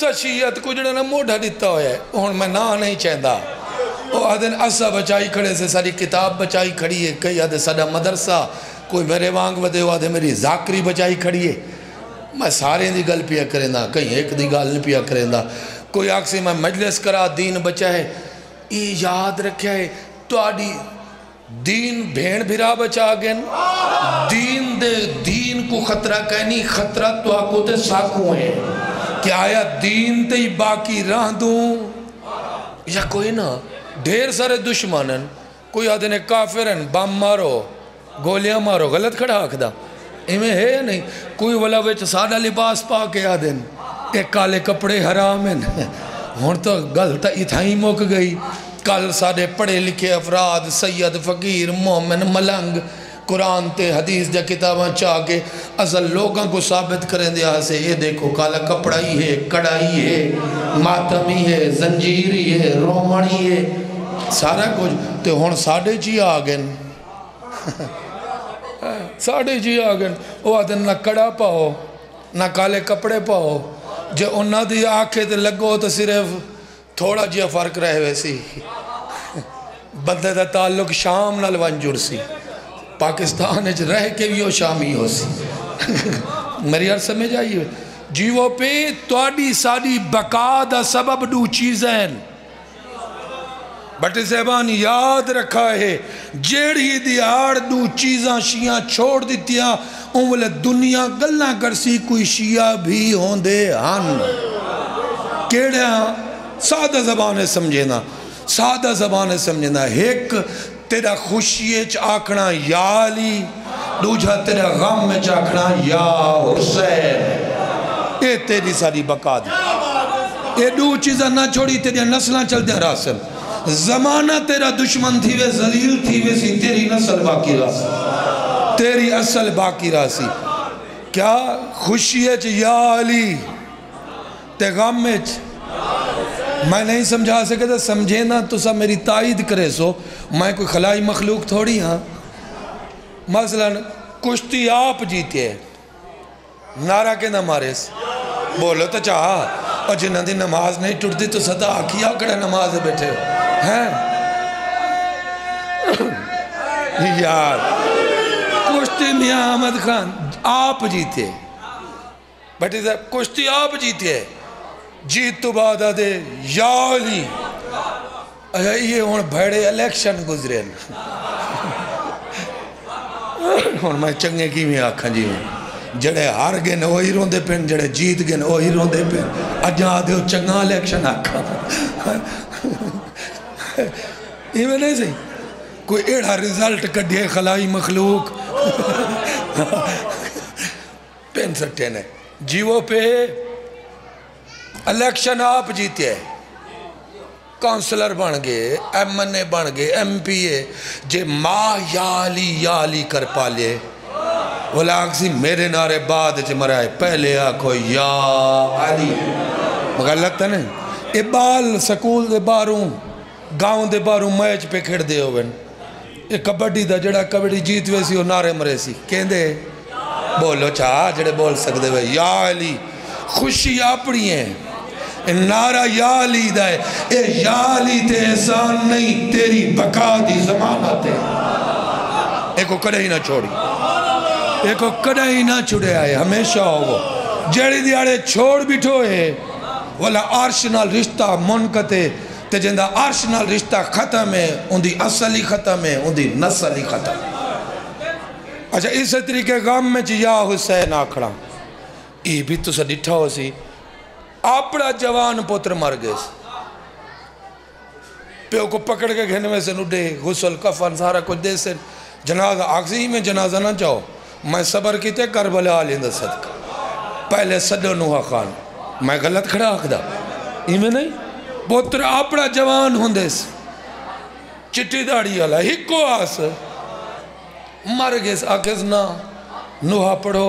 اسا شیعت کو جڑا نا موڑا دیتا ہویا ہے ہون میں نا نہیں چاہتا وہ آدھن اسا بچائی کھڑے سے ساری کتاب بچائی کھڑی ہے کئی آدھے ساڑا مدرسہ کوئی میرے وانگ ودے آدھے میری ذاکری بچائی کھڑی ہے میں سارے دی گل پیا کریں دا کہیں ایک دی گل نہیں پیا کریں دا کوئی آکسی میں مجلس کرا دین بچا ہے یہ یاد رکھا ہے تو آڈی دین بھین بھرا بچا گن دین دے دین کو خطرہ کہنی خطرہ تو آکو تے ساکوں ہیں کہ آیا دین تے ہی باقی رہ دوں یا کوئی نا ڈھیر سارے دشمنن کوئی آدھنے کافرن بام مارو گولیاں مارو غلط کھڑا آکھ دا ایمیں ہے یا نہیں کوئی والا ویچ سادہ لباس پا کے آدھن ایک کالے کپڑے حرام ہیں ہون تو غلطہ اتھائی موک گئی کل سادے پڑھے لکھے افراد سید فقیر مومن ملنگ قرآن تے حدیث جا کتاباں چاہ کے اصل لوگاں کو ثابت کریں دیا سے یہ دیکھو کالا کپڑائی ہے کڑائی ہے ماتمی ہے زنجیری ہے رومنی ہے سارا کچھ تے ہون ساڑھے جی آگن ساڑھے جی آگن وہ آدھن نہ کڑا پاؤ نہ کالے کپڑے پاؤ جو انہاں دی آنکھیں تے لگو تو صرف تھوڑا جیا فرق رہے ویسی بندے دا تعلق شام نال ونجور سی پاکستان اچھ رہ کے بھی وہ شامی ہو سی میری ہر سمجھ آئیے جیوہ پہ توڑی ساڑی بقا دا سبب دو چیزیں بٹ زیبان یاد رکھا ہے جیڑی دیار دو چیزاں شیعہ چھوڑ دیتیاں انہوں دنیا گلنا کرسی کوئی شیعہ بھی ہوں دے ہن کیڑے سادہ زبانیں سمجھینا سادہ زبانیں سمجھینا ایک تیرا خوشیچ آکھنا یا علی دوجہ تیرا غم میں چاکھنا یا حسین یہ تیری ساری بقا دی یہ دو چیزاں نہ چھوڑی تیری نسلیں چل دیا راسم زمانہ تیرا دشمن تھی وے ذلیل تھی وے سی تیری نسل باقی راسی تیری اصل باقی راسی کیا خوشیچ یا علی تے غم میں میں نہیں سمجھا سکے تھا سمجھے نا تو سب میری تائید کرے سو میں کوئی خلائی مخلوق تھوڑی ہاں مثلا کشتی آپ جیتے ہیں نعرہ کے نہ مارے بولو تو چاہا اور جنہاں دی نماز نہیں ٹوٹتی تو صدا کیا کڑے نماز بیٹھے ہیں یار کشتی میاں احمد خان آپ جیتے بیٹھے کشتی آپ جیتے ہیں جیت تو بعد آدھے یا علی یہ ہون بھیڑے الیکشن گزرے ہون میں چنگے کی میں آکھاں جی جڑے ہار گئے وہی روندے پین جڑے جیت گئے وہی روندے پین اجا آدھے چنگا الیکشن آکھاں یہ میں نہیں صحیح کوئی ایڑا ریزلٹ کڈھے خلائی مخلوق پین سٹے نے جیوہ پہ الیکشن آپ جیتے ہیں کانسلر بن گئے ایم این اے بن گئے ایم پی اے جے ماں یا علی کر پالے وہ لاکسی میرے نعرے بعد جے مرائے پہلے آکھو یا علی غلط ہے نہیں اے بال سکول دے باروں گاؤں دے باروں میچ پہ کھڑ دے ہوئے اے کبڈی دا جڑا کبڈی جیت وے سی وہ نعرے مرے سی کہیں دے بولو چاہ جڑے بول سکتے ہوئے یا علی خوشی اپنی ہے نعرہ یا علی دا ہے اے یا علی تے احسان نہیں تیری بقا دی ضمانت ہے ایک کو کڑے ہی نہ چھوڑی ایک کو کڑے ہی نہ چھوڑے آئے ہمیشہ ہو جڑی دیارے چھوڑ بیٹھو ہے والا عرش نال رشتہ منقطع تے جندہ عرش نال رشتہ ختم ہے ان دی اصلی ختم ہے ان دی نسلی ختم اچھا اس طریقے غم میں یا حسین آکھڑا یہ بھی تو سا ڈٹھا ہو سی اپنا جوان پتر مر گئے پیو کو پکڑ کے گھنے میں سے نڈے غسل کفن سارا کچھ دے سے جنازہ آخری میں جنازہ نہ چاہو میں صبر کیتے کربلا آلیندہ صدقہ پہلے صدو نوحہ خان میں غلط کھڑا آکھ دا یہ میں نہیں پتر اپنا جوان ہوں دے سے چٹی داڑی والا ہکو آس مر گئے آکھز نا نوحہ پڑھو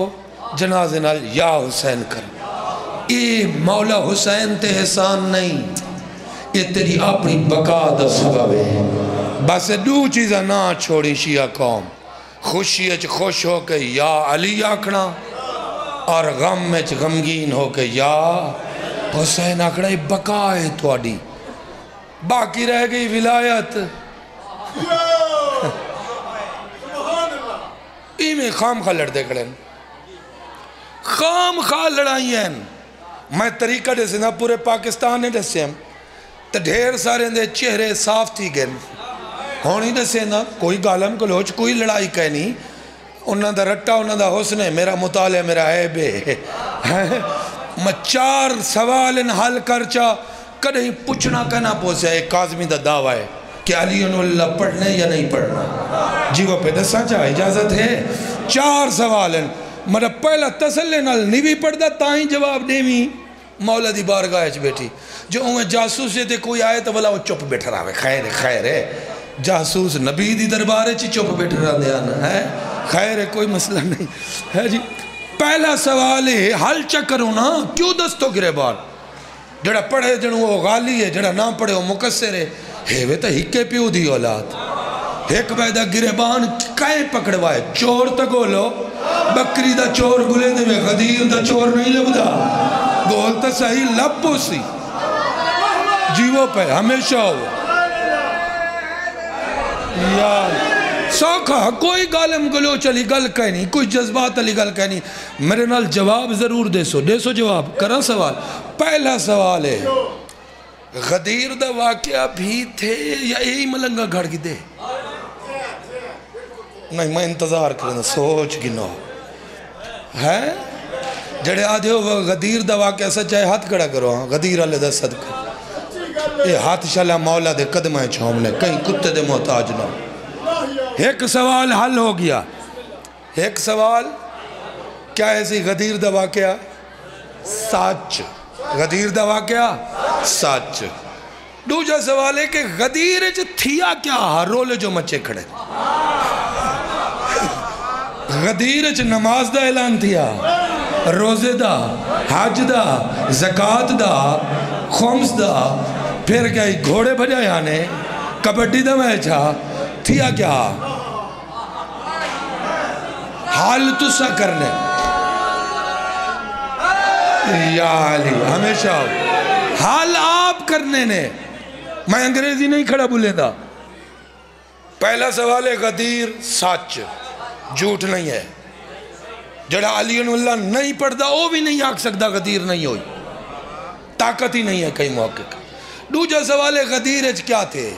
جنازے نال یا حسین کر یہ مولا حسین تے احسان نہیں یہ تیری اپنی بقا دا سبب ہے بس دو چیزیں نہ چھوڑی شیعہ قوم خوشی اچھ خوش ہو کے یا علی آکھنا اور غم اچھ غمگین ہو کے یا حسین آکڑا بقا ہے تواڈی باقی رہ گئی ولایت میں خام خواہ لڑتے کھڑے خام خواہ لڑائی ہیں میں طریقہ دے نا پورے پاکستان نے دسے ہیں تو ڈھیر سارے دے چہرے صاف تھی گئے ہونی دسے نا کوئی گالم کلوچ کوئی لڑائی کہنی انہاں دا رٹا انہاں دا حسن ہے میرا مطالعہ میرا عیب ہے میں 4 سوال حل کر چا کدھیں پوچھنا کہنا پوسے ایک کاظمی دا دعویٰ ہے کہ علی اللہ پڑھنے یا نہیں پڑھنا جی وہ پہ دسا چاہ اجازت ہے 4 سوال ہیں میرا پہلا تسلے نال نہیں پڑھ دا تائیں جواب دیویں مولا دی بارگاہ اچھ بیٹھی جو انہیں جاسوس تے کوئی آئے تو بلا وہ چپ بیٹھ رہا ہے خیر ہے جاسوس نبی دی دربارے چی چپ بیٹھ رہا دیانا ہے خیر ہے کوئی مسئلہ نہیں ہے جی پہلا سوال ہے حل چکروں نا کیوں دستو گرے بار جڑا پڑھے جنہوں وہ غالی ہے جڑا نہ پڑھے وہ مقصر ہے وہ تو ہکے پیو دی اولاد ایک بیدہ گریبان کائیں پکڑوائے چور تا گولو بکری دا چور گلے دے میں غدیر دا چور نہیں لبدا گول تا صحیح لپو سی جیوہ پہ ہمیشہ ہو یا سوکھا کوئی گالم گلو چلی گل کہنی کوئی جذبات علی گل کہنی میرے نال جواب ضرور دے سو جواب کرا سوال پہلا سوال ہے غدیر دا واقعہ بھی تھے یا یہی ملنگا گھڑ کی دے نہیں میں انتظار کرنا سوچ گنو ہے جڑے آدھے ہو غدیر دا واقعہ سچائے ہاتھ کڑا کرو غدیر اللہ دا صدقہ یہ ہاتھ شالا مولا دے قدمیں چھومنے کہیں کتے دے محتاج نہ ایک سوال حل ہو گیا ایک سوال کیا ایسی غدیر دا واقعہ سچ غدیر دا واقعہ سچ دوجہ سوال ہے کہ غدیر جو تھیا کیا ہر رولے جو مچے کھڑے غدیر جو نماز دا اعلان تھیا روزے دا حج دا زکاة دا خمس دا پھر کیا گھوڑے بجائے آنے کبڈی دا میچا تھیا کیا حال تسا کرنے یا علی ہمیشہ حال آپ کرنے نے میں انگریزی نہیں کھڑا بولے دا پہلا سوال ہے غدیر سچ جھوٹ نہیں ہے جڑا علی اللہ نہیں پڑھتا وہ بھی نہیں آکھ سکتا غدیر نہیں ہوئی طاقت ہی نہیں ہے کئی محقق دوجہ سوال ہے غدیر اچھ کیا تھے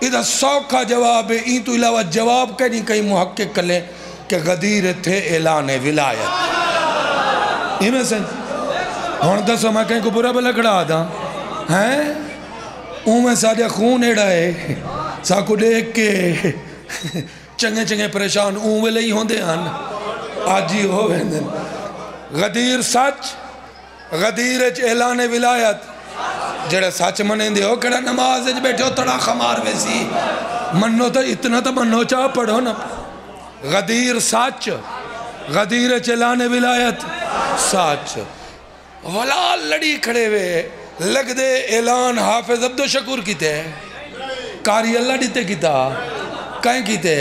ادھا سوکھا جواب ہے این تو علاوہ جواب کہیں کئی محقق کر لیں کہ غدیر تھے اعلان ولایت یہ میں سن ہون دسو میں کہیں کو برا بلا کھڑا آدھا ہیں اون میں سادھے خون ایڑا ہے ساکو دیکھ کے چنگے چنگے پریشان اون ویلے ہی ہوں دے آن آجی ہو ویندن غدیر سچ غدیر اعلان ولایت جڑے سچ منیں دے ہو کڑا نماز بیٹھے ہو تڑا خمار ویسی منو تا اتنا تا منو چاہ پڑھو نا غدیر سچ غدیر اعلان ولایت سچ ولا لڑی کھڑے ہوئے لگ دے اعلان حافظ عبد الشکور کیتے کاری اللہ دیتے کیتا کہیں کیتے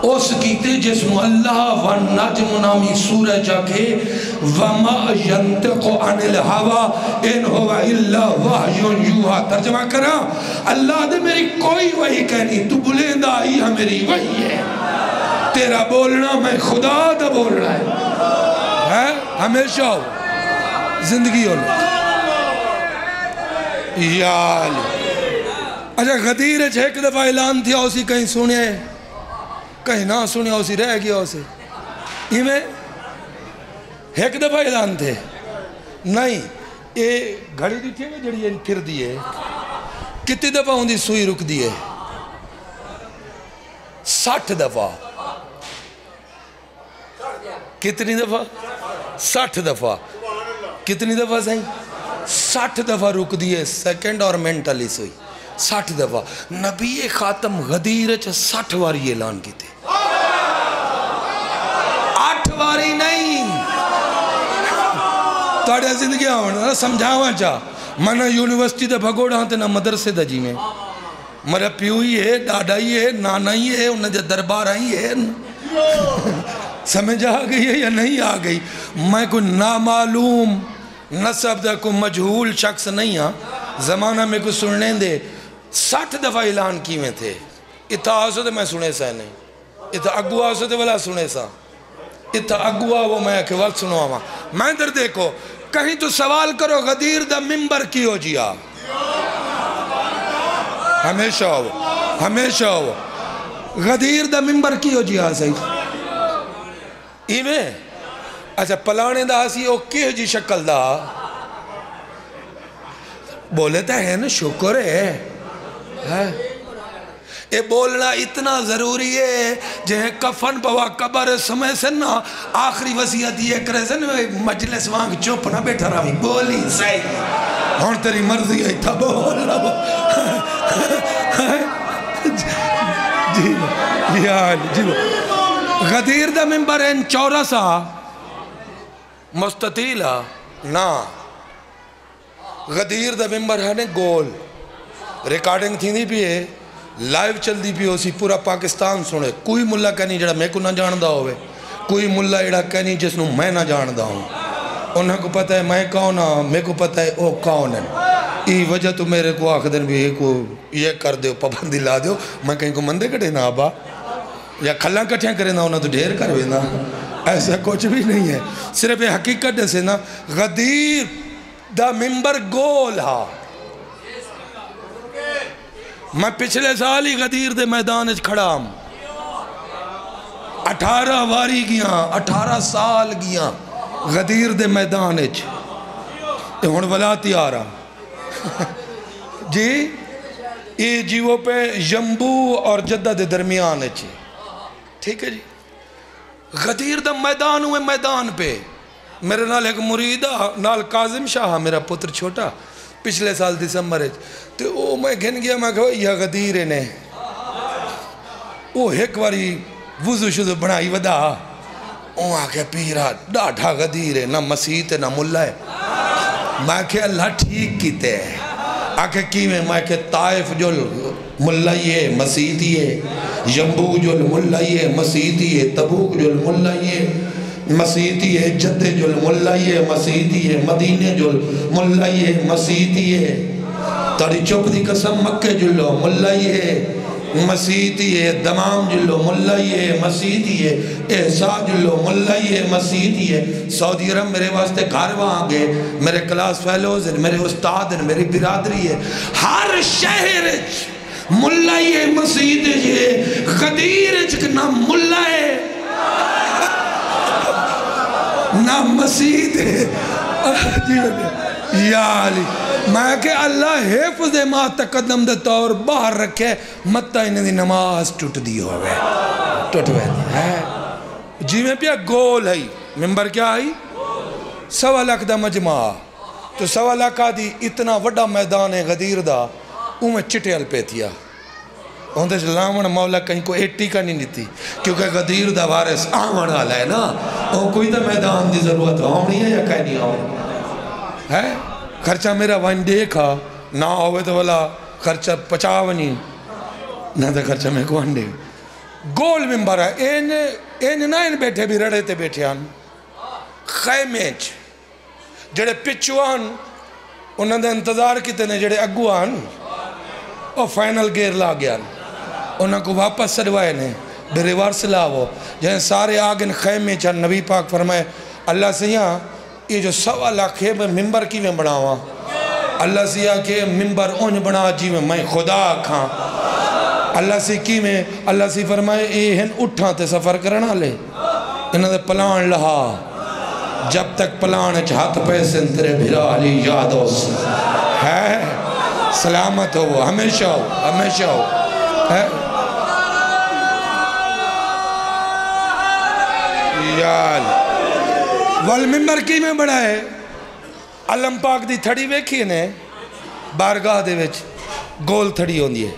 اس کیتے جسم اللہ والنجم نامی سورہ جا کے وَمَا يَنْتِقُ عَنِ الْحَوَا اِنْ هُوَ إِلَّا وَحْيٌ يُوحَا ترجمہ کرا اللہ دے میری کوئی وحی کہنی تو بلیندہ آئی ہے میری وحی ہے تیرا بولنا میں خدا دا بولنا ہے ہمیشہ ہو زندگی ہو یا علی اچھا غدیر ایک دفعہ اعلان تھیا اسی کہیں سنے کہیں نہ سنے اسی رہ گیا اسے یہ میں ایک دفعہ اعلان تھے نہیں یہ گھڑی دی تھی جڑی یہ پھر دیئے کتنی دفعہ ہوں دی سوئی رک دیئے 60 دفعہ کتنی دفعہ 60 دفعہ کتنی دفعہ صحیح 60 دفعہ رک دیئے سیکنڈ اور منٹلی سوئی 60 دفعہ نبی خاتم غدیر 60 واری اعلان کی تھے 8 واری نہیں توڑے زندگی آوڑا سمجھاواں چاہ منہ یونیورسٹی دے بھگوڑا ہاں تے نہ مدرسے دا جی میں مرا پیوئی ہے ڈاڈائی ہے نانائی ہے انہیں دے دربار آئی ہے سمجھ آ گئی ہے یا نہیں آ گئی؟ میں کوئی نامعلوم نسب دا کوئی مجہول شخص نہیں ہاں. زمانہ میں کوئی سننے دے 60 دفعہ اعلان کی میں تھے. اتھا آسو تے میں سنے سا نہیں, اتھا اگوا آسو تے والا سنے سا, اتھا اگوا وہ میں کہ وقت سنو آما. میں در دیکھو کہیں تو سوال کرو غدیر دا ممبر کی ہو جیا, ہمیشہ ہو, ہمیشہ ہو. غدیر دا ممبر کی ہو جیا صحیح ایویں. اچھا پلانے دا ہسی او کی ہو جی شکل دا بولے تا ہے نا, شکر ہے. اے بولنا اتنا ضروری ہے جہاں کفن پوا قبر سمے سے نا آخری وصیت یہ کرے سے نا مجلس وانگ چوپ نہ بیٹھا رہا بھی بولی صحیح ہون تیری مرضی ہے تھا بول رہا. جی غدیر دا ممبر ان چورسا مستطیلہ نا, غدیر دا ممبر ہے نے گول. ریکارڈنگ تھی نہیں بھی ہے, لائیو چل دی بھی ہو سی, پورا پاکستان سنے. کوئی ملہ کہنی جڑا میں کو نہ جاندہ ہوئے, کوئی ملہ جڑا کہنی جس نو میں نہ جاندہ ہوں. انہاں کو پتہ ہے میں کون ہاں, میں کو پتہ ہے او کون ہے. ای وجہ تو میرے کو آخ دن بھی کو یہ کر دیو, پابندی لا دیو. میں کہیں کو مندے کٹے نا آبا یا کھلاں کٹھیاں کرے نا, انہاں تو ڈھیر کروے نا. ایسا کچھ بھی نہیں ہے, صرف حقیقت سے نا غدیر دا ممبر گول ہا. میں پچھلے سال ہی غدیر دے میدان اچھ کھڑا ہوں, 18 واری گیاں, 18 سال گیاں غدیر دے میدان اچھ. ہون ولاتی آ رہا جی. یہ جیوہ پہ جمبو اور جدہ دے درمیان اچھ, ٹھیک ہے جی. غدیر دا میدان ہوئے میدان پہ میرے نال ایک مریدہ نال قاظم شاہ میرا پتر چھوٹا پچھلے سال دسمبر ہے تو وہ میں گھن گیا, میں کہا یہ غدیر نے وہ ایک واری وضو شدو بنائی ودا وہ آکے پیرا ڈاٹھا غدیر ہے, نہ مسیح ہے نہ ملہ ہے. میں کہا اللہ ٹھیک کیتے ہیں. آکے کی میں کہ طائف جو ملہ یہ مسیح ہے, جمبو جو ملہ یہ مسیح ہے, تبوک جو ملہ یہ مسیح ہے, جدہ جو ملہ یہ مسیح ہے, مدینہ جو ملہ یہ مسیح ہے, تاری چوک دی قسم مکہ جو ملہ یہ مسیح ہے, دمام جو ملہ یہ مسیح ہے, احساس جو ملہ یہ مسیح ہے. سعودی عرب میرے واسطے گھر وہاں گئے, میرے کلاس فیلوز ہیں, میرے استاد ہیں, میری برادری ہے. ہر شہر ملہ یہ مسیح ہے, غدیر نہ ملہ ہے نہ مسیح ہے. یا علی میں کہ اللہ حفظ ما تقدم دے طور باہر رکھے, متہ انہیں دی نماز ٹوٹ دی ہوئے, ٹوٹ ہوئے ہے جی. میں پیا گول ہے ممبر کیا ہے 1.25 لاکھ دا مجمع, تو 1.25 لاکھ دی اتنا وڈا میدان ہے غدیر دا, میں چٹیل پہ تھیا. ہوندے سے لامن مولا کہیں کو 80 کا نہیں دیتی, کیونکہ غدیر دا وارث آمن والا ہے نا. وہ کوئی دا میدان دی ضرورت ہونی ہے یا کہیں نہیں ہونی ہے. خرچہ میرا وائن دیکھا نہ ہوئے تو والا خرچہ 50 نہ تو خرچہ میں کو انڈے. گول ممبر ہے این نہ ان بیٹھے بھی رڑے تے بیٹھے آن خیمیچ جڑے پچوان انہوں نے انتظار کیتے نے, جڑے اگوان اور فائنل گیر لا گیا, انہوں کو واپس سڑوائے نے بے ریورس لاؤ. جہاں سارے آگن خیمے چاہ نبی پاک فرمائے اللہ سے یہاں یہ جو 1.25 لاکھ ہے میں ممبر کی میں بناواں. اللہ سے یہاں کہ ممبر اونج بنا جی میں خدا کھاں. اللہ سے کی میں اللہ سے فرمائے اے ہن اٹھاں تے سفر کرنا لے, انہوں نے پلان لہا, جب تک پلان ہاتھ پیسے تیرے بھرا علی یاد ہو ہے, سلامت ہو, ہمیشہ ہو, ہمیشہ ہو ہے. یال والممبر کی میں بڑا ہے. علم پاک دی تھڑی ویکھی نے بارگاہ دے وچ گول تھڑی ہوندی ہے,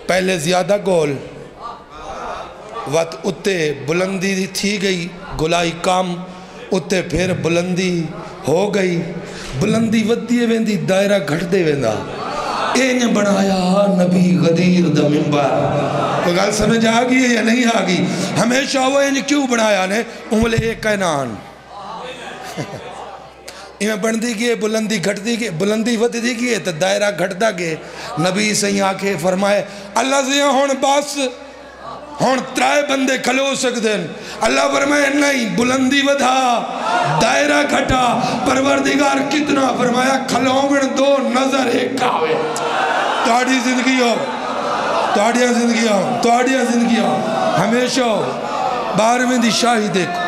پہلے زیادہ گول وقت اتے بلندی دی تھی گئی, گلائی کام اتے پھر بلندی ہو گئی, بلندی ودیے ویندی دائرہ گھٹ دے ویندا. اینج بنایا نبی غدیر دا منبر. کوئی گل سمجھ آگئی ہے یا نہیں آگئی؟ ہمیشہ وہ اینج کیوں بنایا نے؟ انگلے ایک کائنان میں بندی گئے، بلندی گھٹتی گئے، بلندی ودی گئے تو دائرہ گھٹتا گئے. نبی سے آنکھیں فرمائے اللہ سے ہون بس ہون ترائے بندے کھلو سکتے ہیں. اللہ فرمائے نہیں، بلندی ودھا دائرہ گھٹا. پروردگار کتنا فرمایا کھلومن دو نظر ایک آوے. تاڑی زندگی ہو، تاڑیاں زندگی ہو، تاڑیاں زندگی ہو ہمیشہ ہو. 12ویں دی شاہی دیکھو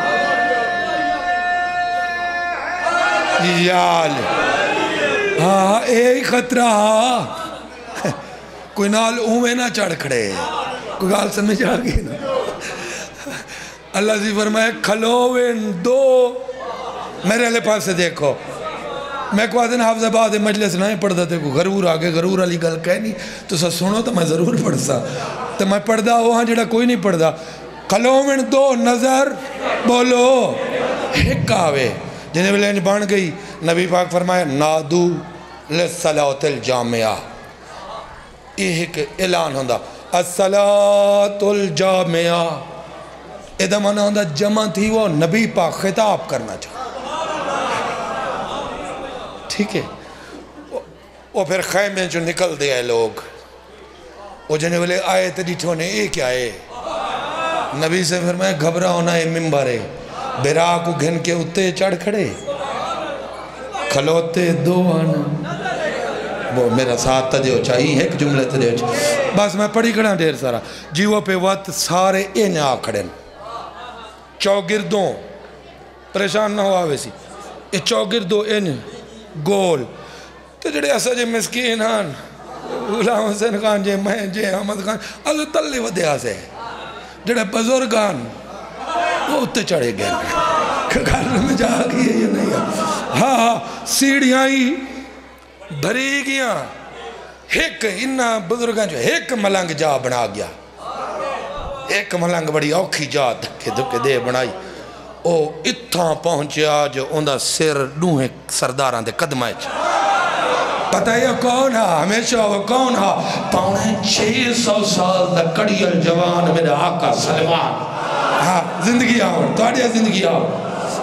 یال ہاں ایک خطرہ کوئی نال اومے نہ چڑھ کھڑے. کوئی گال سمجھ آگئی نا؟ اللہ سے فرمائے کھلوین دو. میرے لئے پاس سے دیکھو، میں کو آدھن حافظ آباد مجلس نہیں پڑھتا تھے، کوئی غرور آگے غرور علی گل کہہ نہیں تو سا سنو تو میں ضرور پڑھتا تو میں پڑھتا وہاں جڑا کوئی نہیں پڑھتا. کھلوین دو نظر بولو ایک آوے. جنہیں بلینج بان گئی نبی پاک فرمائے نادو للصلاة الجامعہ. یہ ایک اعلان ہوندہ الصلاة الجامعہ. ادھا مانا ہوندہ جمع تھی وہ نبی پاک خطاب کرنا چاہتا. ٹھیک ہے، وہ پھر خیمے جو نکل دیا لوگ. وہ جنہیں بلے آئے تڈیٹھوں نے ایک آئے. نبی سے فرمائے گھبرا ہونا ہے ممبر ہے. برا کو گھن کے اتے چڑھ کھڑے کھلوتے دو آنا. وہ میرا ساتھ تجھے چاہیے ایک جملے تجھے چاہیے بس میں پڑھی کھڑا دیر سارا. جیوہ پہ وقت سارے این آ کھڑن چوگردوں پریشان نہ ہوا ویسی. یہ چوگردوں این گول تو جڑے ایسا جے مسکین ہاں غلام حسین خان جے میں جے احمد خان از تلی ودیا سے جڑے بزرگان وہ اتے چڑھے گئے. گھر میں جا گئی ہے یہ نہیں ہے. ہاں سیڑھیاں ہی بھری گیاں. ایک انہا بزرگان جو ایک ملنگ جا بنا گیا. ایک ملنگ بڑی اوکھی جا دھکے دھکے دے بنائی. او اتھاں پہنچیا جو اندھا سر ڈوہیں سرداران دے قدمائے چھا. پتہ ہے کون ہا ہمیشہ وہ کون ہا؟ 650 سال دا کڑیل جوان میرے آقا سلمان. ہاں زندگی آؤ توڑیا زندگی آؤ.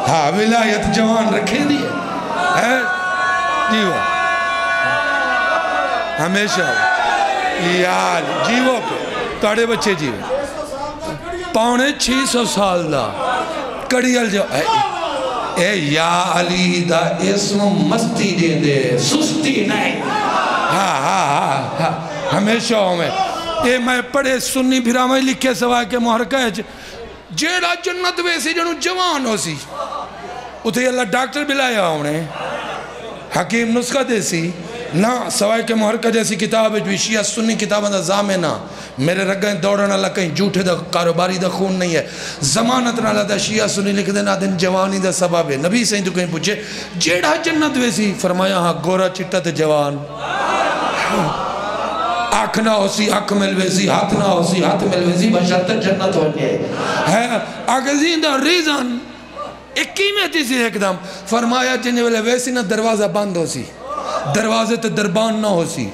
ہاں ولایت جوان رکھے دیئے جیو ہمیشہ یار جیو پہ توڑے بچے جیو 650 سال دا کڑیل جو اے یا علی دا اسم مستی دے دے سستی نہیں. ہاں ہاں ہاں ہاں ہمیشہ ہمیں اے میں پڑھے سنی بھرا میں لکھے سوائے کے محرکہ ہے جیڑا جنت ویسی جنو جوان ہو سی اتھے اللہ ڈاکٹر بلایا ہونے حکیم نسخہ دے سی نا سوائے کے محرکہ جیسی کتاب ہے شیعہ سنی کتاب دا زامنہ میرے رگیں دوڑنا اللہ کہیں جھوٹے دا کاروباری دا خون نہیں ہے. زمانت نہ اللہ دا شیعہ سنی لکھ دینا دن جوانی دا سبب ہے. نبی سے ہی تو کہیں پوچھے جیڑا جنت ویسی فرمایا ہاں گورا چٹا تے جوان. آنکھ نہ ہو سی آنکھ ملوے سی ہاتھ نہ ہو سی ہاتھ ملوے سی بشرط جنت ہو گئے ہے. آگزین دا ریزن ایک قیمتی سی ایک دم فرمایا جنہیں والے ویسی نہ دروازہ بند ہو سی دروازے تے دربان نہ ہو سی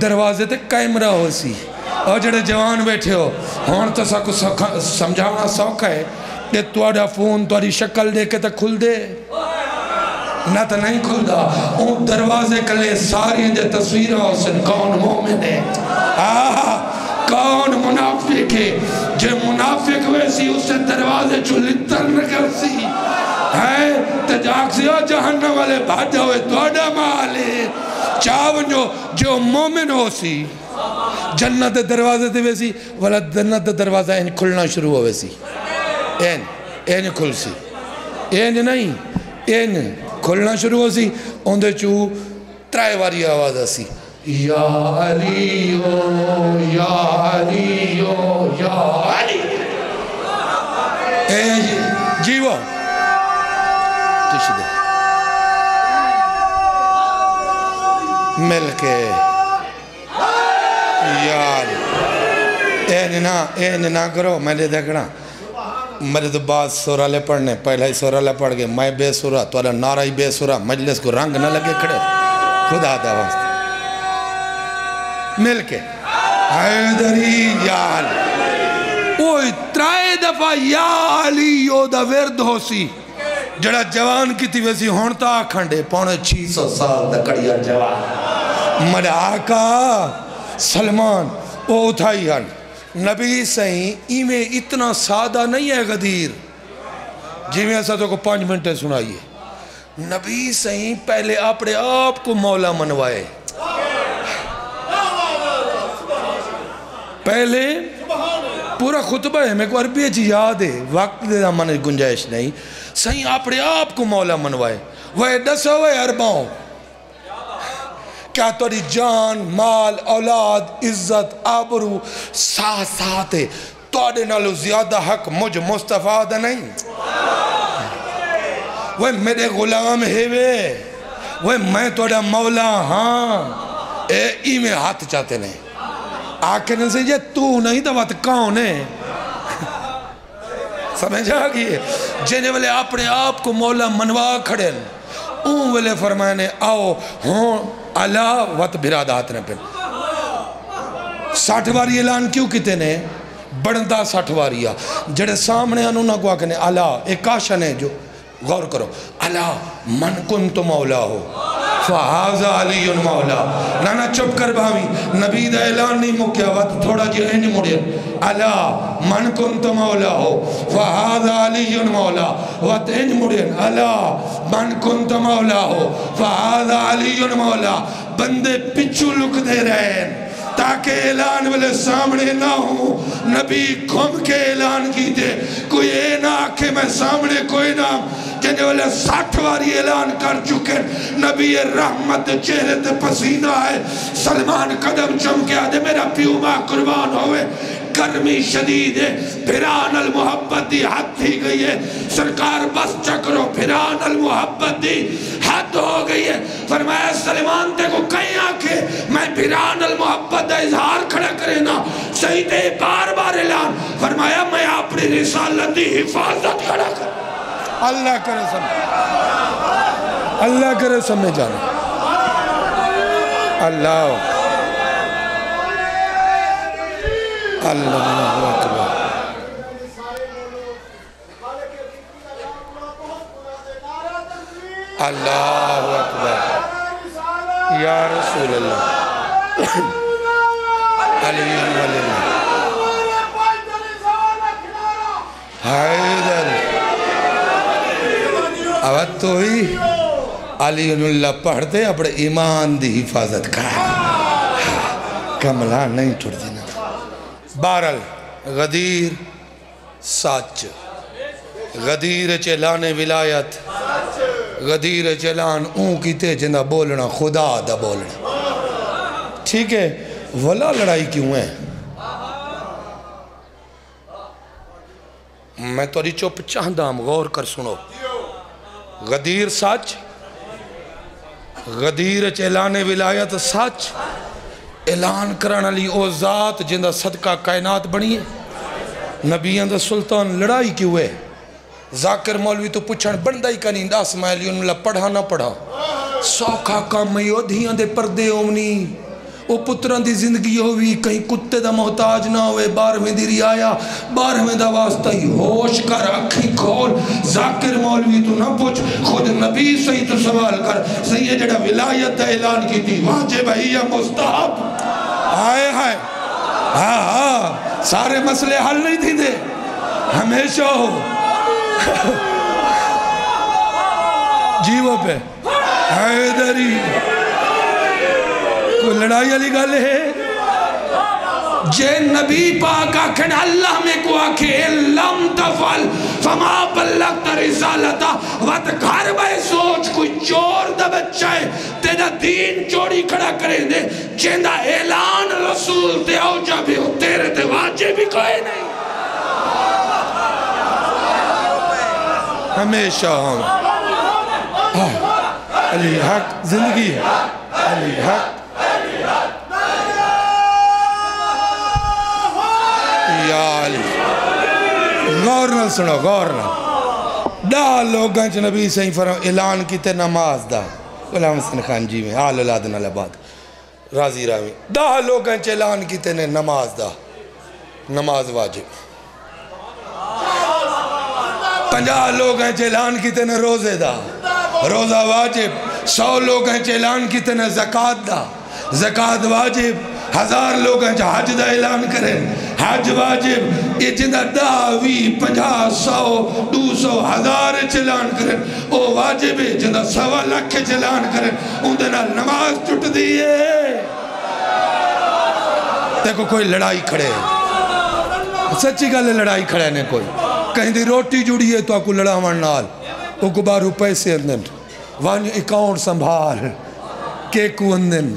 دروازے تے کیمرہ ہو سی. اور جڑے جوان بیٹھے ہو ہون تو سا کو سمجھاونا سوکھا ہے کہ توڑا فون توڑی شکل دے کے تا کھل دے نہ تا نہیں کھل دا. اون دروازے کلے ساری دے تصویرہ ہو سن کون مومن ہے کون منافق ہے. جے منافق ویسی اس سے دروازے چلتر نکل سی ہے تجاک سے جہنم والے بھاجا ہوئے توڑا مالے چاو جو مومن ہو سی جنت دروازے تے ویسی والا جنت دروازہ این کھلنا شروع ہو ویسی این کھل سی این نہیں این کھلنا شروع ہو سی اندھے چو ترائے واری آواز آسی یا علیو یا علیو یا علی. جیوہ تشدہ مل کے یار این نہ کرو میں نے دیکھنا میرے تو بعد سورہ لے پڑھنے پہلا ہی سورہ لے پڑھ گئے میں بے سورہ تو اللہ نعرہ ہی بے سورہ مجلس کو رنگ نہ لگے کھڑے خدا دا واسطہ مل کے حیدری یا علی اوہ ترائے دفعہ یا علی یو دا ورد ہو سی جڑا جوان کی تھی ویسی ہونتا کھنڈے 650 سال دا کڑیا جوان مڑا آقا سلمان او اتھائی ہن نبی سہیں ایمیں اتنا سادہ نہیں ہے غدیر جی میں ایسا تو کو 5 منٹیں سنائیے نبی سہیں پہلے اپنے آپ کو مولا منوائے پہلے پورا خطبہ ہے میں کو عربی اچھی یاد ہے وقت دے من گنجائش نہیں سہیں اپنے آپ کو مولا منوائے وہ دسو ہے ارباؤں کیا توڑی جان مال اولاد عزت آبرو ساتھ ہے توڑے نالو زیادہ حق مجھ مصطفیٰ دا نہیں وہ میرے غلام ہے وہ میں توڑا مولا ہاں ای میں ہاتھ چاہتے نہیں آکے نے سے یہ تو نہیں دوات کون ہے سمجھا گئی جنہیں والے اپنے آپ کو مولا منوا کھڑے اون والے فرمائے نے آؤ ہون اللہ وقت برادات نے پھر 60 باری اعلان کیوں کتے نے بڑھندہ 60 باریا جڑے سامنے انہوں نے کہا کہ اللہ ایک کاشن ہے جو غور کرو اللہ من کن تو مولا ہو فہذا علی مولا نانا چپ کر باوی نبی دا اعلان نہیں مکیا وقت تھوڑا جی انج مڑے اللہ من کن تو مولا ہو فہذا علی مولا وقت انج مڑے اللہ من کن تو مولا ہو فہذا علی مولا بندے پچھو لک دے رہے ہیں تاکہ اعلان والے سامنے نہ ہوں نبی گھم کے اعلان کی دے کوئی اے نہ آکھے میں سامنے کوئی نہ جنہیں والے 60 باری اعلان کر چکے نبی رحمت چہرے تے پسینہ ہے سلمان قدم چمکے آدھے میرا پیو ماں قربان ہوئے گرمی شدید ہے پھران المحبت دی حد تھی گئی ہے سرکار بس چکرو پھران المحبت دی حد ہو گئی ہے فرمایا سلمان تے کو کہیں آکے میں پھران المحبت دا اظہار کھڑا کرے نا صحیح تے بار بار اعلان فرمایا میں اپنی رسالت دی حفاظت کھڑا کر اللہ کرے سمجھ اللہ کرے سمجھ جانا اللہ اللہ اکبر اللہ اکبر یا رسول اللہ علی اللہ حیدر اب تو ہی علی اللہ پڑھتے اپنے ایمان دی حفاظت کا کملہ نہیں چھوڑ دینا بارل غدیر سچ غدیر چلان ولایت غدیر چلان اون کیتے جنہ بولنا خدا دا بولنا ٹھیک ہے ولا لڑائی کیوں ہے میں توڑی چوپ چاہندہ ہم غور کر سنو غدیر سچ غدیر چلان ولایت سچ اعلان کرنا لی او ذات جندہ صدقہ کائنات بنی ہے نبیان دا سلطان لڑائی کیوں ہے ذاکر مولوی تو پچھن بندہ ہی کنی داس مائلی انہوں نے پڑھا نہ پڑھا سوکھا کام میں دھیاں دے پردے ہومنی او پتران دی زندگی ہوئی کہیں کتے دا محتاج نہ ہوئے 12ویں دی رعایا 12ویں دا واسطہ ہی ہوش کر اکھیں کھول ذاکر مولوی تو نہ پوچھ خود نبی صحیح تو سوال کر صحیح ہے جڑا ولایت دا اعلان کی تھی واجب ہے یا مستحب آئے ہائے ہاں سارے مسئلے حل نہیں تھی دے ہمیشہ ہو جیوہ پہ حیدری کوئی لڑائی علی گل ہے جے نبی پاک آکھن اللہ میں کو آکھے لم تفعل فما بلغت رسالتا وقت گھر میں سوچ کوئی چور دا بچہ ہے تیرا دین چوری کھڑا کریں دے چیندہ اعلان رسول تے آؤ جا بھی ہو تیرے تے واجب بھی کوئی نہیں ہمیشہ ہم علی حق زندگی ہے علی حق یا علی غور نہ سنو غور نہ ڈال لوگاں چھ نبی صحیح فرم اعلان کی تے نماز دا غلام حسین خان جی میں آل اولادن علی بات راضی راوی 10 لوگاں اعلان کیتے نے نماز دا نماز واجب 50 لوگاں اعلان کیتے نے روزے دا روزہ واجب 100 لوگاں اعلان کیتے نے زکاة دا زکاة واجب 1000 لوگاں حج دا اعلان کریں حج واجب یہ جندہ 10 20 50 100 200 1000 اعلان کریں وہ واجب ہے جندہ 1.25 لاکھ اعلان کریں اندھنا نماز ٹوٹ دیئے دیکھو کوئی لڑائی کھڑے سچی گالے لڑائی کھڑے نے کوئی کہیں دی روٹی جڑی ہے تو آپ کو لڑا نال وہ کو بارو پیسے اندن وانی اکاؤنٹ سنبھال کیکو اندن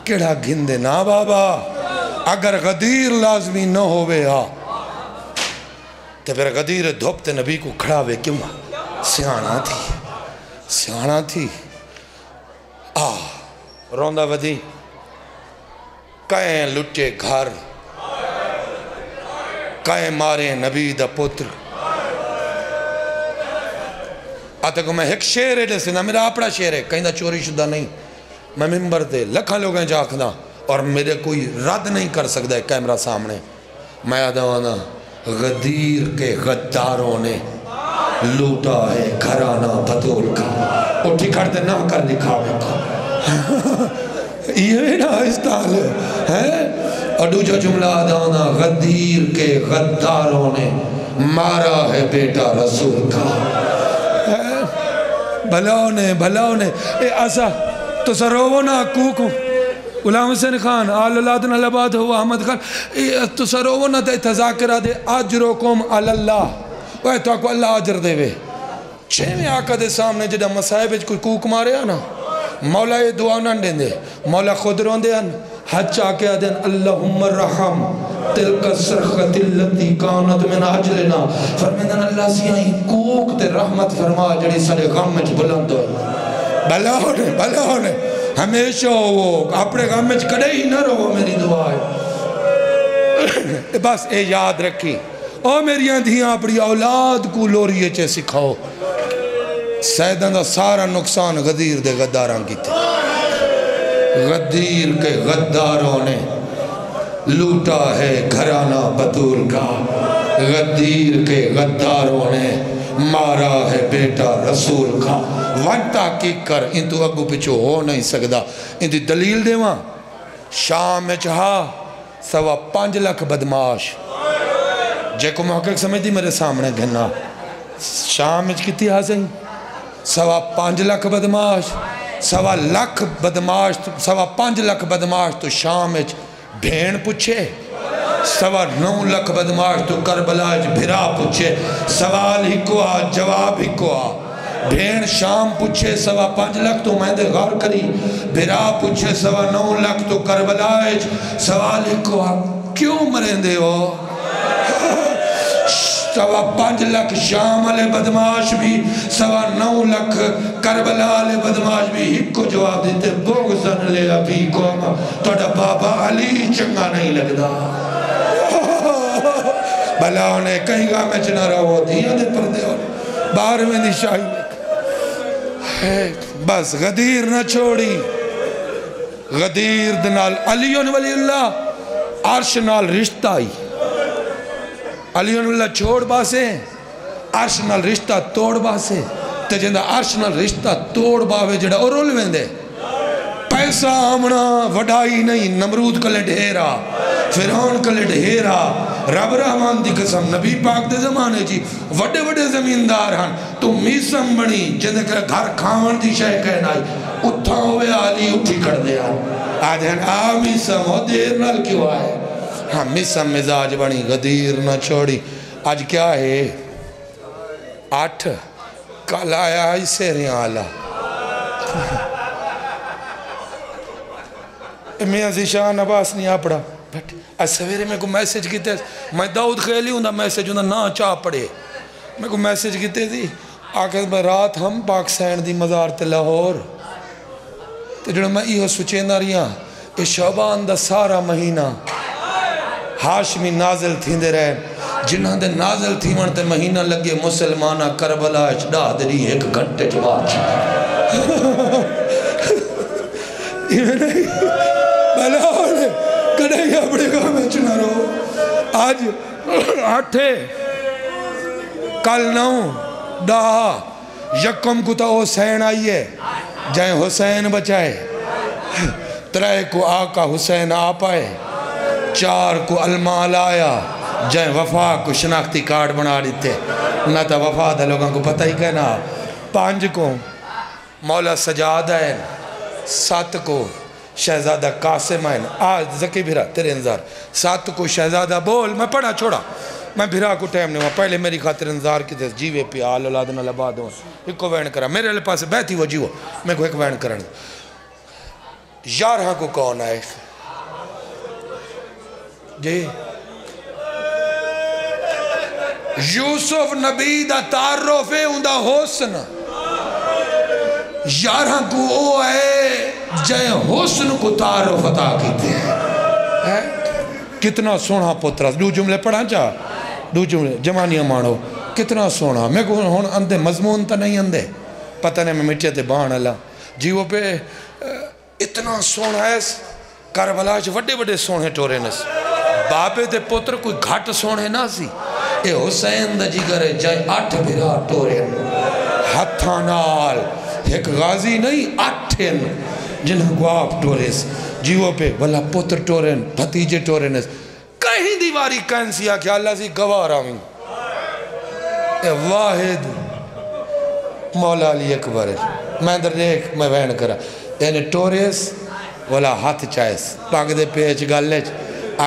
کیڑا گھندے نا بابا اگر غدیر لازمی نہ ہوئے تو پھر غدیر دھوپتے نبی کو کھڑا ہوئے کیوں سیانا تھی روندہ ودی کہیں لٹے گھر کہیں مارے نبی دا پتر آتے کو میں ایک شیر ہے جیسے نا میرا اپنا شیر ہے کہیں دا چوری شدہ نہیں میں ممبر دے لکھا لوگیں جاکنا اور میرے کوئی رد نہیں کر سکتا ہے کیمرہ سامنے میں آدھوانا غدیر کے غداروں نے لوٹا ہے گھرانہ بطول کا اٹھی کھڑتے نہ کر دکھاوے کا یہ نا استعال ہے اور دوجہ جملہ آدھوانا غدیر کے غداروں نے مارا ہے بیٹا رسول کا بھلاؤ نے اے ایسا تو سرونا کوکو غلام حسین خان آل اللہ الاباد ہو احمد خان تو سرونا دے تذاکرہ دے اجرکم علی اللہ وہ تو کو اللہ اجر دے وے چھویں آقا دے سامنے جدہ مسائب کوئی کوک مارے آنا مولا یہ دعا نہ دیں دے مولا خود رون دے حج چاکے آدھیں اللہم الرحم تلک السرخت اللتی کانت من عجلنا فرمیدن اللہ سیاہی کوک تے رحمت فرما جڑی سارے غم میں بلند ہوئے بھلا ہونے ہمیشہ وہ اپنے غم میں کڑے ہی نہ رہو میری دعا ہے بس اے یاد رکھی او میری اندھیاں اپنی اولاد کو لوریے چے سکھاؤ سیدن دا سارا نقصان غدیر دے غداران کی تھے غدیر کے غداروں نے لوٹا ہے گھرانہ بطول کا غدیر کے غداروں نے مارا ہے بیٹا رسول کا وانتا کی کر ان تو اگو پچھو ہو نہیں سکدا ان دی دلیل دے وہاں شام میں چاہا 5.25 لاکھ بدماش جے کو محقق سمجھ دی میرے سامنے گھنا شام میں کتی حاصل 5.25 لاکھ بدماش 1.25 لاکھ بدماش 5.25 لاکھ بدماش تو شام میں بھین پچھے 9.25 لاکھ بدماش تو کربلاج بھرا پچھے سوال ہی کو جواب ہی کو بھین شام پچھے 5.25 لاکھ تو میں دے غور کری بھرا پچھے 9.25 لاکھ تو کربلاج سوال ہی کو کیوں مرین دے ہو 5.25 لاکھ شام علی بدماش بھی 9.25 لاکھ کربلا علی بدماش بھی ہی کو جواب دیتے بغضن لے ابھی قوم توڑا بابا علی چنگا نہیں لگدا بھلا انہیں کہیں گا میں چنا رہا ہو دیا دے پردے ہو باہر میں دی شاہی بس غدیر نہ چھوڑی غدیر دنال علیون ولی اللہ عرش نال رشتہ آئی علیون اللہ چھوڑ باسے عرش نال رشتہ توڑ باسے تے جندہ عرش نال رشتہ توڑ باوے جڑا اور رول ویندے پیسہ آمنا وڈائی نہیں نمرود کلے ڈھیرا فرعون کلے ڈھیرا رب رحمان دی قسم نبی پاک دے زمانے جی وڈے وڈے زمیندار ہن تو میسم بنی جندے کہ گھر کھاون دی شے کہنا اتھا ہوئے آلی اٹھی کر دیا آدھین میسم ہو دیر نال کیوں آئے ہاں میسم مزاج بنی غدیر نہ چھوڑی آج کیا ہے 8 کل آیا ہی سیریں آلہ میں ذیشان عباس نہیں آپڑا آج سویرے میں کو میسیج کیتے میں داؤد خیلی ہوں دا میسیج ہوں دا نا چاہ پڑے میں کو میسیج کیتے تھی آکھر میں رات ہم پاک سین دی مزار تے لاہور تو جنہوں میں ایہو سوچیں دا رہا اے شعبان دا سارا مہینہ ہاشمی نازل تھیں دے رہے جنہاں دے نازل تھی ونتے مہینہ لگے مسلمانہ کربلا اچھڑا دری 1 گھنٹے جواب کڑے گیا بڑے گاہ میں چنا رہو آج 8 کل 9 10 یکم کو تو حسین آئیے جائیں حسین بچائے 3 کو آقا حسین آپ آئے 4 کو المال آیا جائیں وفا کو شناختی کارڈ بنا دیتے نہ تا وفا دا لوگوں کو پتہ ہی کہنا 5 کو مولا سجاد آئے 7 کو شہزادہ قاسم آئے آج زکی بھیرا تیرے انذار 7 کو شہزادہ بول میں پڑھا چھوڑا میں بھیرا کو ٹائم نہیں ہوا پہلے میری خاطر انذار کی تھے جیوے پی آل اولادنا لباد ہوں ایک کو وین کرا میرے لئے پاس بیٹھی وہ جیو میں کو ایک وین کرن 11 کو کون آئے جی یوسف نبی دا تعارف ہے اندہ حسن 11 کو او ہے جائے حسن کو تعارف عطا کیتے ہیں کتنا سونا پترہ 2 جملے پڑھا چاہ 2 جملے جمانیاں مانو کتنا سونا میں کو ہون اندے مضمون تا نہیں اندے پتہ نہیں میں مٹھے تے بان اللہ جی وہ پہ اتنا سونا ہے کربلا چھ وڈے وڈے سونے ٹورے نس باپے تے پتر کوئی گھٹ سونے نہ سی اے حسین دا جگر ہے جائے 8 بھرا ٹورے ہتھانال ایک غازی نہیں 8 جنہاں کو آپ ٹورے جی وہ پہ بھلا پتر ٹورے بھتیجے ٹورے نس کہیں دیواری کہنسی آکھیا اللہ سی گوار آمین اے واحد مولا علی اکبر میں اندر دیکھ میں وین کرا یعنی ٹوریس والا ہاتھ چاہیس پاک دے پیچ گالچ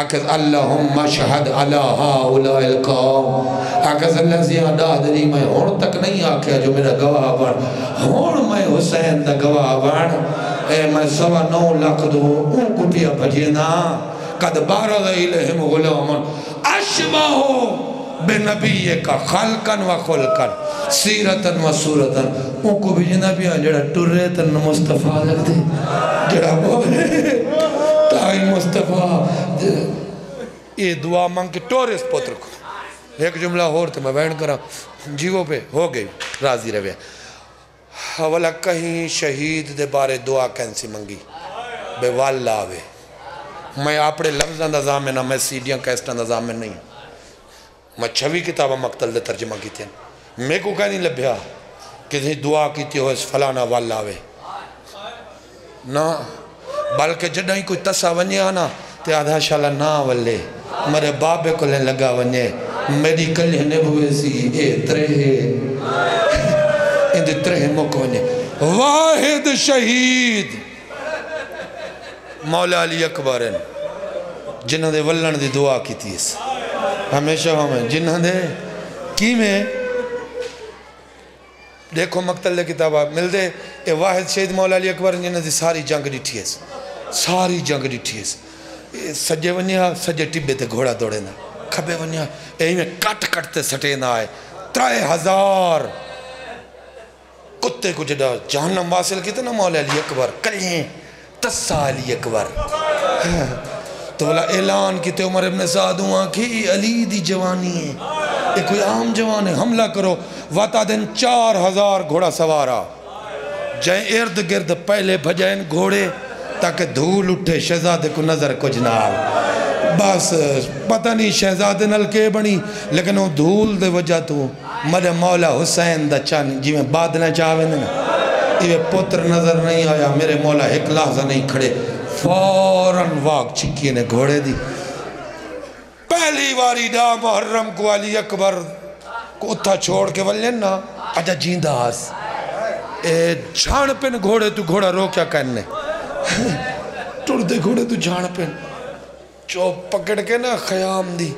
آکھز اللہم شہد علی ہاؤلاء القوم آکھز اللہ زیاں دادری میں ہون تک نہیں آکھیا جو میرا گواہ بان ہون میں حسین دا گواہ بان اے میں 9.25 لاکھ دو ان کو پیا بھجینا قد بارد الہم غلامن اشبہو بے نبی کا خلقن و خلقن سیرتن و صورتن ان کو بھی جنہ بھی جڑا ٹریتن مصطفیٰ لگ دے جڑا بولے تائی مصطفیٰ یہ دعا مانگ کے ٹورس پتر کو ایک جملہ ہور تھے میں بین کرا جیوہ پہ ہو گئی راضی روے اولا کہیں شہید دے بارے دعا کینسی منگی بے والا آوے میں اپنے لفظاں دا زامن میں سیڈیاں کیسٹاں دا زامن نہیں میں 6 کتابہ مقتل دے ترجمہ کی تھے میں کو کہیں نہیں لبھیا کہ دعا کی تھی ہو اس فلانا والا آوے نا بلکہ جڑا ہی کوئی تسا ونیا آنا تے آدھا شالا نا والے میرے بابے کو لیں لگا ونیا میری کلیہ نبوے سی اے ترہے اندھے ترہے موقع ونیا واحد شہید مولا علی اکبر جنہاں دے ولن دی دعا کی تھی اس ہمیشہ ہمیں جنہاں دے کی میں دیکھو مقتل دے کتابہ مل دے اے واحد شہید مولا علی اکبر جنہاں دے ساری جنگ ڈٹھی ہے ساری جنگ ڈٹھی ہے سجے ونیا سجے ٹبے تے گھوڑا دوڑے نا کھبے ونیا اے میں کٹ کٹتے سٹے نہ آئے 3000 کتے کو جڑا جہنم واصل کی تھا نا مولا علی اکبر کلیں تسا علی اکبر تو بولا اعلان کی تے عمر ابن سعد ہوا کہ علی دی جوانی ہے یہ کوئی عام جوان ہے حملہ کرو واتا دن 4000 گھوڑا سوارا جائیں ارد گرد پہلے بھجائیں گھوڑے تاکہ دھول اٹھے شہزادے کو نظر کچھ نہ آئے بس پتہ نہیں شہزادے نل کے بنی لیکن وہ دھول دے وجہ تو میرے مولا حسین دا چان جی میں بادلیں چاہویں نا یہ پتر نظر نہیں آیا میرے مولا ایک لحظہ نہیں کھڑے فوراً واق چکی نے گھوڑے دی پہلی واری دا محرم کو علی اکبر کو اتھا چھوڑ کے ولین نا اجا جیندہ آس جھان پن گھوڑے تو گھوڑا رو کیا کہنے ٹوڑ دے گھوڑے تو جھان پن چو پکڑ کے نا خیام دی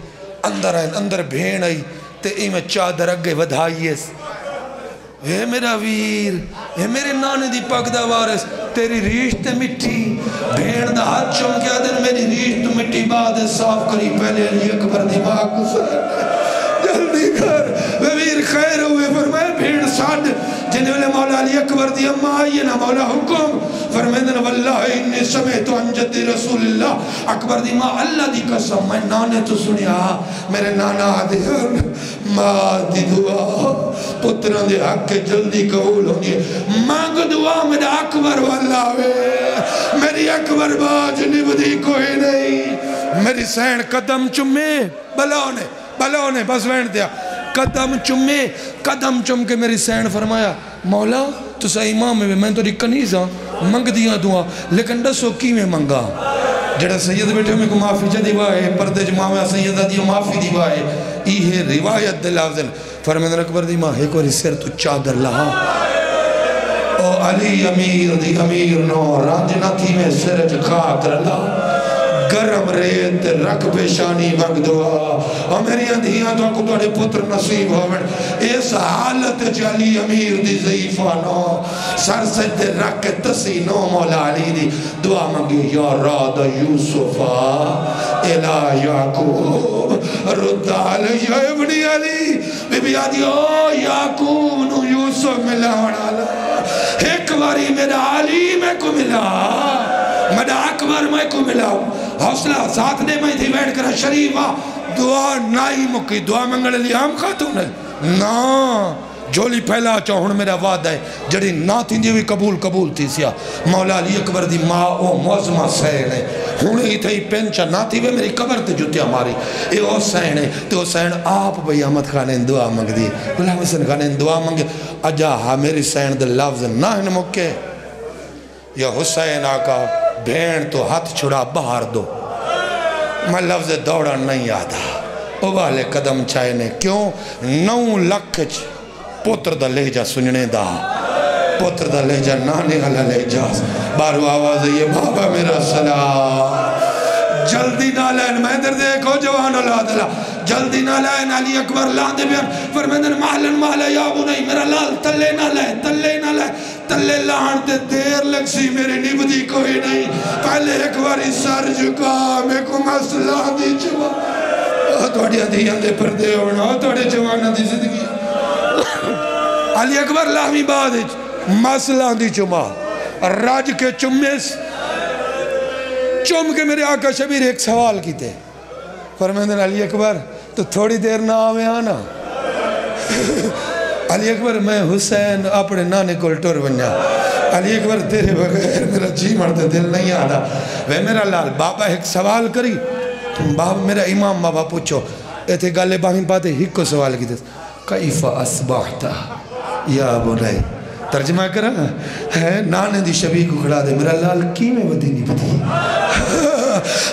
اندر آئین اندر بھین آئی تے ایمیں چادر اگے ودھائیس اے میرا ویر اے میرے نانے دی پاک دا وارس تیری ریش تے مٹی بھین دا ہاتھ چم کیا دن میری ریش تو مٹی بعد صاف کری پہلے علی اکبر دماغ کو جلدی کر ویر خیر ہوئے فرمائے بھین ساڑھ جنہیں والے مولا علی اکبر دی اممہ آئیے نا مولا حکم فرمیدن واللہ انی سمیتو انجد رسول اللہ اکبر دی ماں اللہ دی قسم میں نانے تو سنیا میرے نانا آدھے ماں دی دعا پتران دے حق کے جلدی قبول ہونی مانگ دعا میرا اکبر واللہ میری اکبر باج نبدی کوئی نہیں میری سین قدم چمے بلونے بس وین دیا قدم چم کے میری سین فرمایا مولا تو سا امام میں تو کنیزاں منگ دیا دعا لیکن دسو کی میں منگا جڑا سید بیٹھے میں کو معافی جا دیوائے پردے جماعہ سیدہ دیو معافی دیوائے یہ روایت دلافزن فرمین اکبر دی ماں ایک واری سر تو چادر لہا او علی امیر دی امیر نو رانجنا تھی میں سر جکاتر لہا گرم ریت رکھ پیشانی منگ دعا اور میری اندھیاں تو کو توڑے پتر نصیب ہوئے اس حالت جلی امیر دی ضعیفہ نو سر سجد رکھ تسی نو مولا علی دی دعا منگی یا راد یوسفا الہ یعقوب رد علی ابن علی بی بی آدھی او یعقوب نو یوسف ملا ایک باری میرا علی میں کو ملا میرا اکبر میں کو ملا حوصلہ ساتھ دے میں تھی بیٹھ کر شریفہ دعا نائی مکی دعا منگل لی ہم خاتون ہے نا جولی پہلا چاہن میرا وعدہ ہے جڑی نا تھی دی ہوئی قبول تھی سیا مولا علی اکبر دی ماں او موزمہ سین ہے ہونے ہی تھی پینچا نا تھی میری قبر تے جوتی ہماری اے او سین ہے تو سین آپ بھئی احمد خانے دعا منگ دی اللہ حسن خانے دعا منگ اجا ہاں میری سین دے لفظ نہ ہن مکے یا حسین آقا بھین تو ہاتھ چھڑا باہر دو میں لفظ دوڑا نہیں آدھا او والے قدم چاہنے کیوں 9 لکھ پوتر دا لہجہ سننے دا پوتر دا لہجہ نانے والا لہجہ بارو آواز یہ بابا میرا سلام جلدی نہ لین میں در دیکھو جوان اللہ دلہ جلدی نہ لین علی اکبر لاندے بیان فرمیدن محلن محلہ یا ابو نہیں میرا لال تلے نہ لے تلے لان تے دیر لگ سی میری نبدی کوئی نہیں پہلے ایک باری سر جھکا میں کو مسئلہ دی جوان توڑی ادھیان دے پردے ہونا توڑی جوان دی زندگی علی اکبر لاہمی بعد مسئلہ دی چما راج کے چمیس چوم کے میرے آقا شبیر ایک سوال کی تے فرمیدن علی اکبر تو تھوڑی دیر نہ آوے آنا علی اکبر میں حسین اپنے نانے کو لٹور بنیا علی اکبر تیرے بغیر میرا جی مرتے دل نہیں آنا وہ میرا لال بابا ایک سوال کری بابا میرا امام بابا پوچھو ایتھے گالے باہم پاتے ہی کو سوال کی تے کیف اصبحتا یا بنائی ترجمہ کرا ہے نانے دی شبیہ کو کھڑا دے میرا لال کی میں بدی نہیں بدی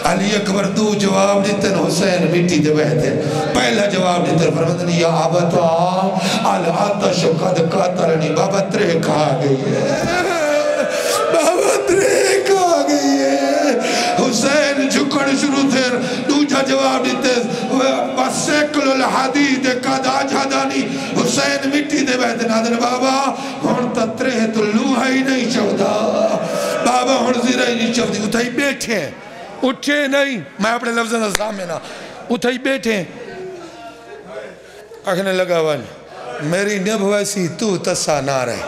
علی اکبر دو جواب دیتن حسین مٹی دے بہتے پہلا جواب دیتن فرمدن یا آبتا الاتش قد قاتلنی بابا تریک آگئی ہے بابا تریک آگئی ہے حسین جھکڑ شروع تھے دوجہ جواب دیتن وَسَكْلُ الْحَدِيدِ قَدْ عَجْحَدَنِي حسین مٹی دے بہتے نادر بابا ہون تترے تو لوہا ہی نہیں چودھا بابا ہون زیرہ ہی نہیں چودھی اتھائی بیٹھے اٹھے نہیں میں اپنے لفظوں سے سامنا اتھائی بیٹھے اکھنے لگا والی میری نب ویسی تو تسا نہ رہے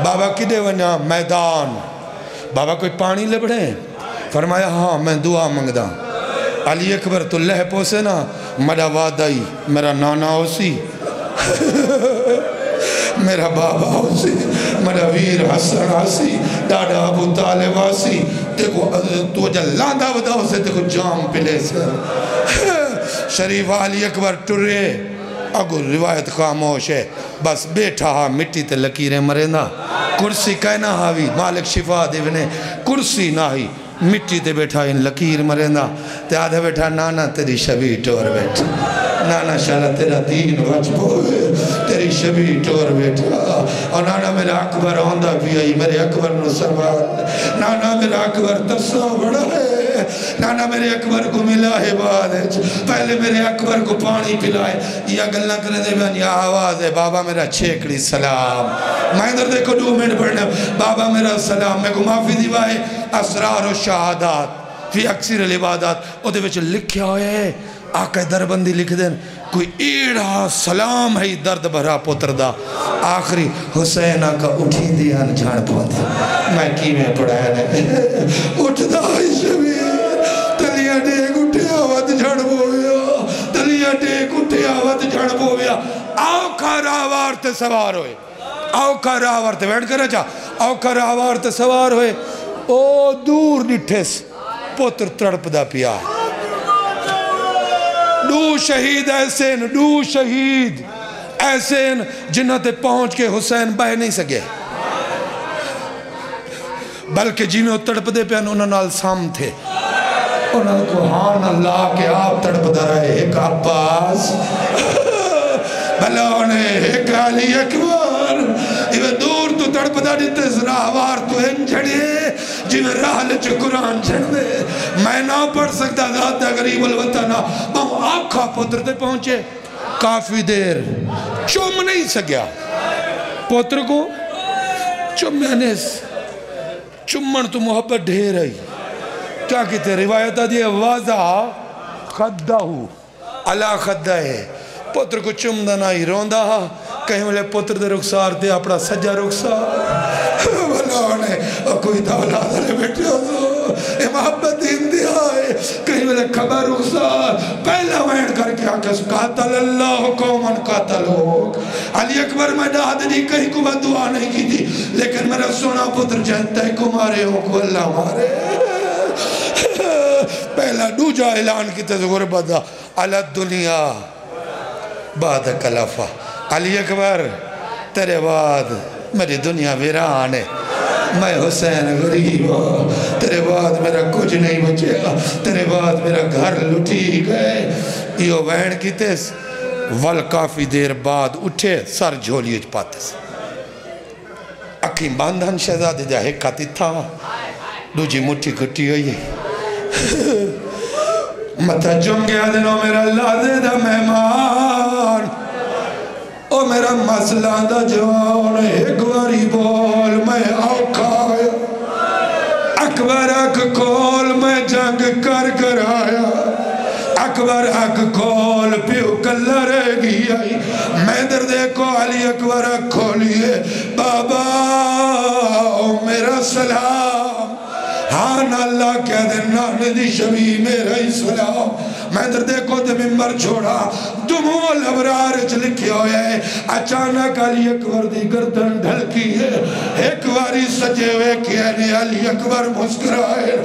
بابا کدے ونیا میدان بابا کوئی پانی لبڑے فرمایا ہاں میں دعا منگدا علی اکبر تو لہ پوسے نا میرا وعدائی میرا نانا ہو سی میرا بابا ہو سی میرا ویر حسن آسی ڈاڈا ابو طالب آسی تو جا لاندہ ودا ہو سے دیکھو جام پلے سے شریف علی اکبر ٹرے اگو روایت خاموش ہے بس بیٹھا ہاں مٹی تے لکیریں مرینہ کرسی کہنا ہاوی مالک شفا دیونے کرسی نہ ہی مٹی تے بیٹھا ان لکیر مرینہ تے آدھے بیٹھا نانا تیری شبی ٹور بیٹھا نانا شالا تیرا دین وچ بوئے تیری شبی ٹور بیٹھا اور نانا میرا اکبر ہوندہ بھی آئی میرے اکبر نو سوال نانا میرا اکبر تسا بڑا ہے نانا میرے اکبر کو ملا ہے بعد پہلے میرے اکبر کو پانی پلائے یا گلنا کرنے دے بیان یا آواز ہے بابا میرا چھیکڑی سلام میں ادھر دیکھو 2 منٹ پڑھنا بابا میرا سلام میں کو معافی دیوائے اسرار و شہادات فی اکثر العبادات او دے وچ لکھیا ہوئے ہے آقا دربندی لکھ دیں کوئی ایڑا سلام ہے درد بھرا پتر دا آخری حسین آقا اٹھی دیان جھان پوندی میں کی میں پڑھایا نہیں اٹھ دا شبیر تلیہ ڈیک اٹھے آوات جھان بویا تلیہ ڈیک اٹھے آوات جھان بویا آو کا راوار تے سوار ہوئے آو کا راوار تے بیٹھ کر اچھا آو کا راوار تے سوار ہوئے او دور نٹھے پتر تڑپ دا پیا دو شہید ایسے دو شہید ایسے جنہ تے پہنچ کے حسین بہ نہیں سکے بلکہ جنہوں تڑپ دے پہ انہوں نال سام تھے انہوں نے سبحان اللہ کہ آپ تڑپ دا رہے ایک عباس بھلا انہیں ایک علی اکبر یہ دور تو تڑپ دا دیتے راہوار تو انجھڑے جن راہ لچ قرآن چھڑ دے میں نہ پڑھ سکتا ذات غریب الوطنہ ماں آکھا پتر تے پہنچے کافی دیر چوم نہیں سکیا پتر کو چوم یعنی چمن تو محبت ڈھیر آئی کیا کہتے روایتہ دیئے واضح خدہ ہو اللہ خدہ ہے پتر کو چم دنائی روندہ کہیں ملے پتر دے رخسار دے اپنا سجا رخسار بھلا نے کوئی دولاد لے بیٹھے ہو اے محبت دین دیا ہے کہیں ملے خبر رخسار پہلا وین کر کے آکس قاتل اللہ قومن قاتل ہو علی اکبر میں داد دی کہیں کو بد دعا نہیں کی تھی لیکن میرا سونا پتر جہنتے کو مارے ہوں کو اللہ مارے پہلا دوجہ اعلان کی غربت علی الدنیا بعد کلافہ علی اکبر تیرے بعد میری دنیا ویران ہے میں حسین غریب ہوں تیرے بعد میرا کچھ نہیں بچے گا تیرے بعد میرا گھر لٹی گئے یہ وین کی تیس ول کافی دیر بعد اٹھے سر جھولیج پاتے سے اکھی باندھن شہزادے جا ہکاتی تھا دوجی مٹھی گھٹی ہوئی متہ جم گیا دنوں میرا اللہ دے دا مہمان او میرا مسئلہ دا جوان ایک واری بول میں آکھا آیا اکبر اک کھول میں جنگ کر کر آیا اکبر اک کھول پیو کلہ رہ گی آئی میں در دیکھو علی اکبر اک کھولیے بابا میرا سلام ہاں اللہ کیا دن نانے دی شبی میرا ہی سلام میں در دیکھو دے ممبر چھوڑا دمو الابرار اچھ لکھے ہوئے ہیں اچانک علی اکبر دی گردن ڈھلکی ہے ایک واری سجے ہوئے کہنے علی اکبر مسکرائے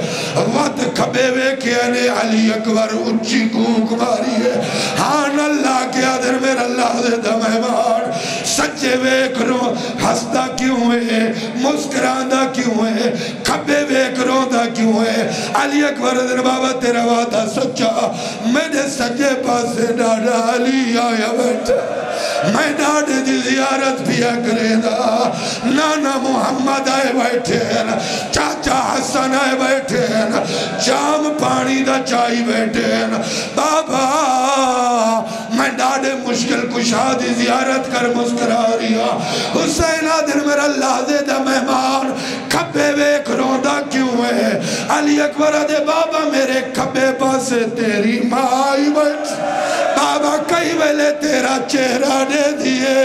وقت کھبے ہوئے کہنے علی اکبر اچھی کوک ماری ہے ہاں اللہ کیا دن میرا اللہ دے دا مہمان سجے ہوئے کرو ہستا کیوں ہے مسکراندہ کیوں ہے کھبے ہوئے کرو دا کیوں ہے علی اکبر دن بابا تیرا وعدہ سچا میرے سجے پاسے ڈاڈا علی آیا بیٹھا میں ڈاڈے دی زیارت پیا کرے دا نانا محمد آئے بیٹھے ہیں چاچا حسن آئے بیٹھے ہیں جام پانی دا چائی بیٹھے ہیں بابا میں ڈاڈے مشکل کشا دی زیارت کر مسکرا رہا حسین آدھر میرا اللہ دے دا مہمان کھبے ویک روندہ کیوں ہے علی اکبر دے بابا میرے کھبے پاسے تیری مائی بیٹھ بابا کئی ویلے تیرا چہرہ دے دیئے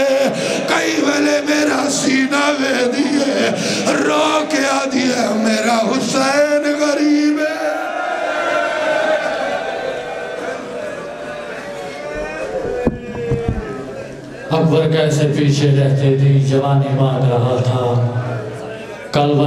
کئی ویلے میرا سینہ وے دیئے رو کے آ دیئے میرا حسین غریب ہے اکبر کیسے پیچھے رہتے تھی جوانی مانگ رہا تھا کل